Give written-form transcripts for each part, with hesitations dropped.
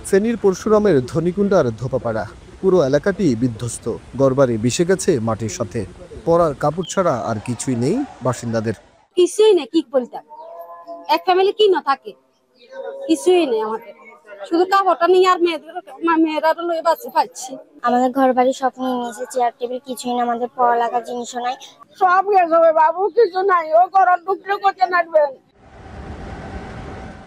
ফেনীর পরশুরামের ধনিকুণ্ডার ধোপাপাড়া পুরো এলাকাটি বিধ্বস্ত, ঘরবাড়ি মিশে গেছে মাটির সাথে। পরার কাপড় ছাড়া আর কিছুই নেই বাসিন্দাদের। কিছুই নেই, কি বলতাম, এক ফ্যামিলি কি না থাকে, কিছুই নেই আমাদের, শুধু কাপড়টা নিয়ে আর মেয়েরা লয়ে বাঁচে পাচ্ছি। আমাদের ঘর বাড়ি সব নিয়ে নিয়েছে, চেয়ার টেবিল কিছুই না, আমাদের পড়ালেখার জিনিসও নাই, সব গেছে বাবু, কিছু নাই, ও করার টুকরো করতে নাটবেন।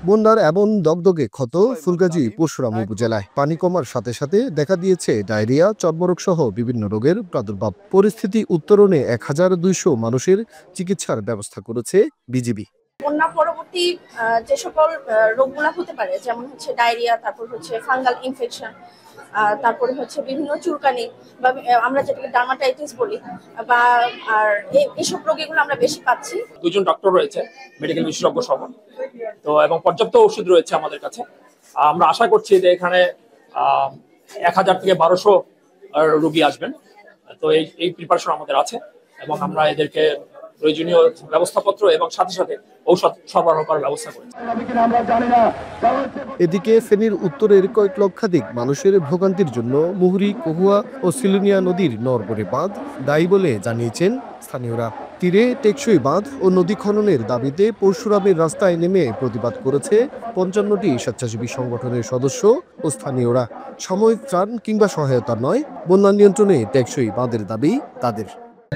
বন্যার এমন দগদগে ক্ষত ফুলগাজী পরশুরাম উপজেলায়। পানি কমার সাথে সাথে দেখা দিয়েছে ডায়রিয়া, চর্মরোগ সহ বিভিন্ন রোগের প্রাদুর্ভাব। পরিস্থিতি উত্তরণে 1200 মানুষের চিকিৎসার ব্যবস্থা করেছে বিজিবি। বন্যা পরবর্তী যে সকল রোগগুলা হতে পারে, যেমন হচ্ছে ডায়রিয়া, তারপর হচ্ছে ফাঙ্গাল ইনফেকশন, তারপরে হচ্ছে বিভিন্ন চুলকানি বা আমরা যেটাকে ডার্মাটাইটিস বলি, বা আর এইসব রোগীগুলো আমরা বেশি পাচ্ছি। 2 জন ডক্টর রয়েছে, মেডিকেল বিশেষজ্ঞ সহ, তো এবং পর্যাপ্ত ওষুধ রয়েছে আমাদের কাছে। আমরা আশা করছি যে এখানে 1000 থেকে 1200 রোগী আসবেন। তো এই প্রিপারেশন আমাদের আছে এবং আমরা এদেরকে প্রয়োজনীয় ব্যবস্থাপত্র এবং সাথে সাথে ঔষধ সরবরাহ করার ব্যবস্থা করেছি। এদিকে ফেনীর উত্তরের কয়েক লক্ষাধিক মানুষের ভোগান্তির জন্য মুহুরী, কহুয়া ও সিলুনিয়া নদীর নরবরে বাঁধ দায়ী বলে জানিয়েছেন স্থানীয়রা। তীরে টেকসই বাঁধ ও নদী খননের দাবিতে পরশুরামের রাস্তায় নেমে প্রতিবাদ করেছে 55টি স্বেচ্ছাসেবী সংগঠনের সদস্য ও স্থানীয়রা। সাময়িক ত্রাণ কিংবা সহায়তা নয়, বন্যা নিয়ন্ত্রণে টেকসই বাঁধের দাবি তাদের।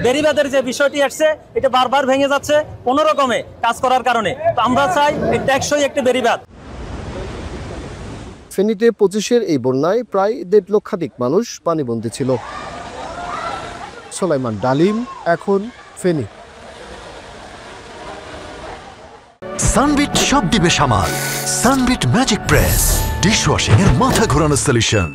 বেড়িবাঁধের যে বিষয়টি আসছে, এটা বারবার ভেঙে যাচ্ছে কোনো রকমে কাজ করার কারণে। তো আমরা চাই এই টেকসই একটি বেড়িবাঁধ। ফেনীতে 25-এর এই বন্যায় প্রায় 1.5 লক্ষাধিক মানুষ পানিবন্দী ছিল। সোলাইমান ডালিম, এখন ফেনী। সানবিট সব দিবে সামাল। সানবিট ম্যাজিক প্রেস ডিশওয়াশিং এর মাথা ঘোরানো সলিউশন।